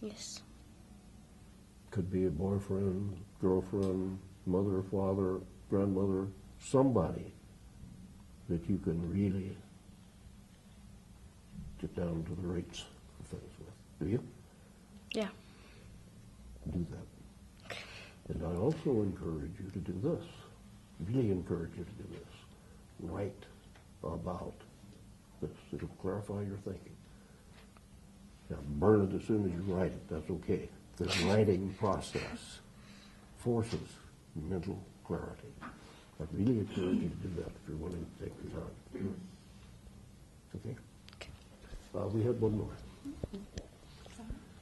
Yes. Could be a boyfriend, girlfriend, mother, father, grandmother, somebody that you can really get down to the rates of things with. Do you? Yeah. Do that. And I also encourage you to do this. Really encourage you to do this. Write about this. It'll clarify your thinking. Now, burn it as soon as you write it. That's okay. The writing process forces mental clarity. I really encourage you to do that if you're willing to take the time. Okay? We had one more.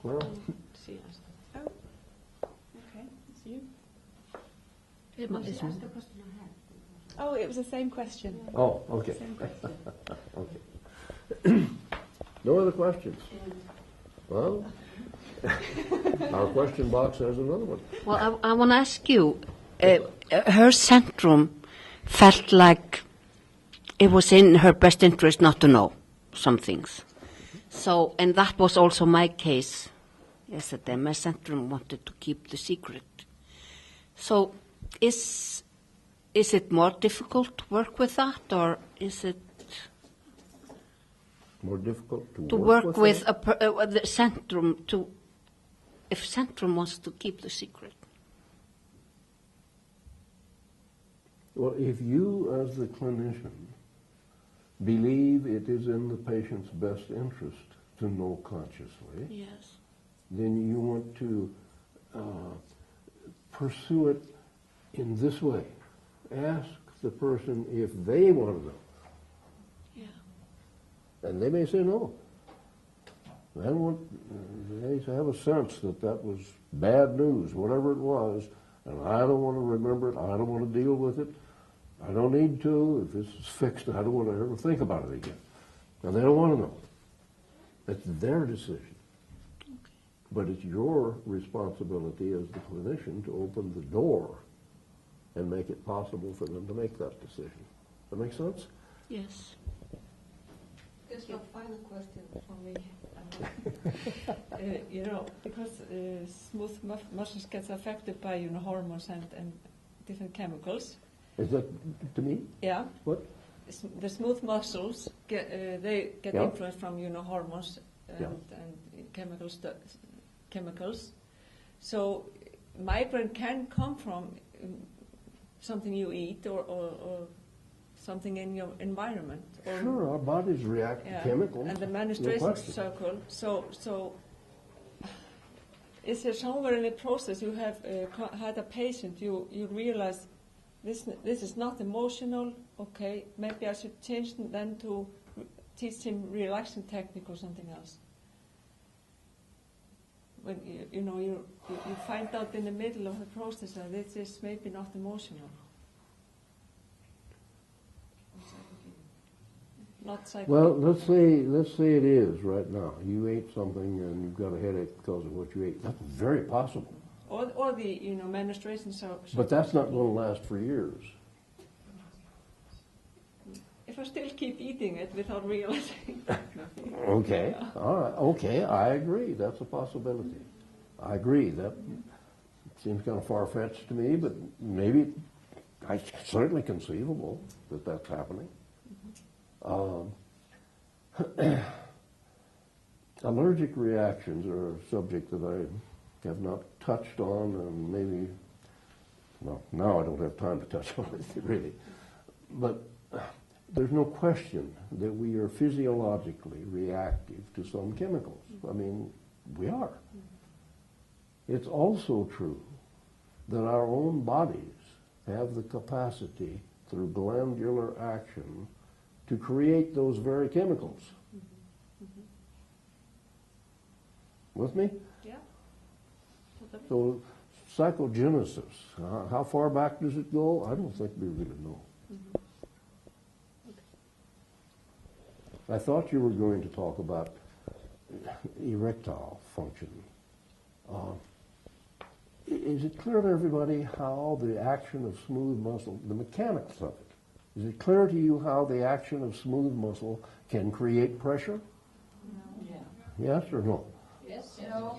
Clara? She asked. Oh, okay. It's you. She asked the question I had. Oh, it was the same question. Oh, okay. Same question. Okay. No other questions? Well, our question box has another one. Well, I want to ask you, her syndrome felt like it was in her best interest not to know some things. So, and that was also my case yesterday. My syndrome wanted to keep the secret. So, is it more difficult to work with that, or is it More difficult to work with that? the syndrome if syndrome wants to keep the secret? Well, if you, as the clinician, believe it is in the patient's best interest to know consciously, Yes. then you want to pursue it in this way. Ask the person if they want to know. Yeah. And they may say no. They have a sense that that was bad news, whatever it was, and I don't want to remember it, I don't want to deal with it, I don't need to. If this is fixed, I don't want to ever think about it again. Now, they don't want to know. It's their decision. Okay. But it's your responsibility as the clinician to open the door and make it possible for them to make that decision. That make sense? Yes. Just a final question for me. Because smooth muscles gets affected by hormones and different chemicals. Is that to me? Yeah. What? The smooth muscles they get Yeah. influenced from hormones and, Yeah. and chemicals. So migraine can come from something you eat or something in your environment. Or, Sure, our bodies react to chemicals. And the no menstruation question. cycle. So is there somewhere in the process you have had a patient, you realize this is not emotional, okay, maybe I should change then to teach him relaxing technique or something else? When you find out in the middle of the process that this is maybe not emotional. Not psychic. Well, let's say it is right now. You ate something and you've got a headache because of what you ate. That's very possible. Or the menstruation cycle. But that's not going to last for years. If I still keep eating it without realizing. Okay, all right, okay, I agree. That's a possibility. I agree. That seems kind of far-fetched to me, but maybe, certainly conceivable that that's happening. Allergic reactions are a subject that I have not touched on, and maybe, well, now I don't have time to touch on it, really. But there's no question that we are physiologically reactive to some chemicals. I mean, we are. It's also true that our own bodies have the capacity through glandular action to create those very chemicals. With me? Yeah. So psychogenesis, how far back does it go? I don't think we really know. I thought you were going to talk about erectile function. Is it clear to everybody how the action of smooth muscle, the mechanics of it, is it clear to you how the action of smooth muscle can create pressure? Yeah. Yes or no? Yes. No.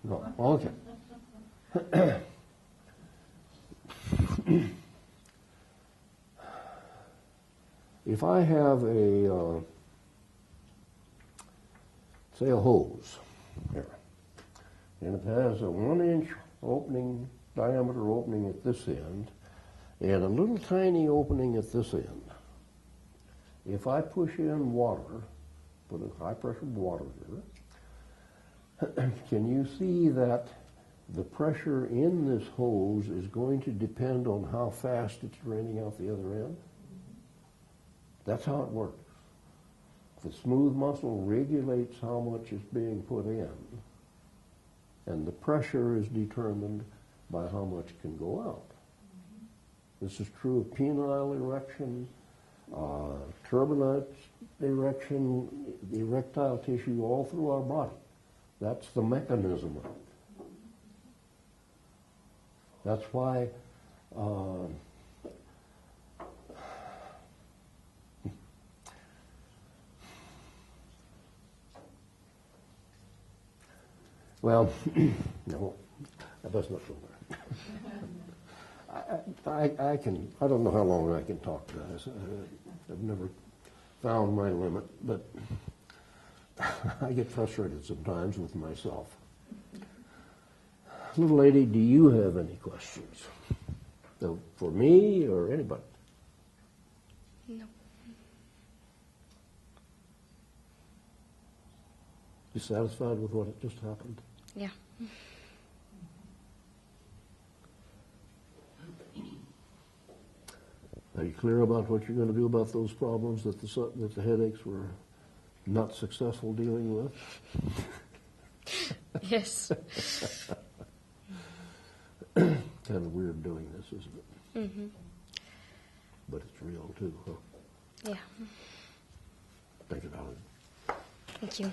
No, okay. If I have a, say a hose here, and it has a 1-inch opening, diameter opening at this end, and a little tiny opening at this end. If I push in water, put a high pressure water here, can you see that the pressure in this hose is going to depend on how fast it's draining out the other end? That's how it works. The smooth muscle regulates how much is being put in, and the pressure is determined by how much can go out. This is true of penile erection, turbinate erection, the erectile tissue all through our body. That's the mechanism of it. That's why well, no, that does not go there. I don't know how long I can talk, guys. I've never found my limit, but I get frustrated sometimes with myself. Little lady, do you have any questions? So for me or anybody? No. You satisfied with what just happened? Yeah. Are you clear about what you're going to do about those problems that the headaches were not successful dealing with? Yes. Kind of weird doing this, isn't it? Mm-hmm. But it's real too, huh? Yeah. Thank you, darling. Thank you.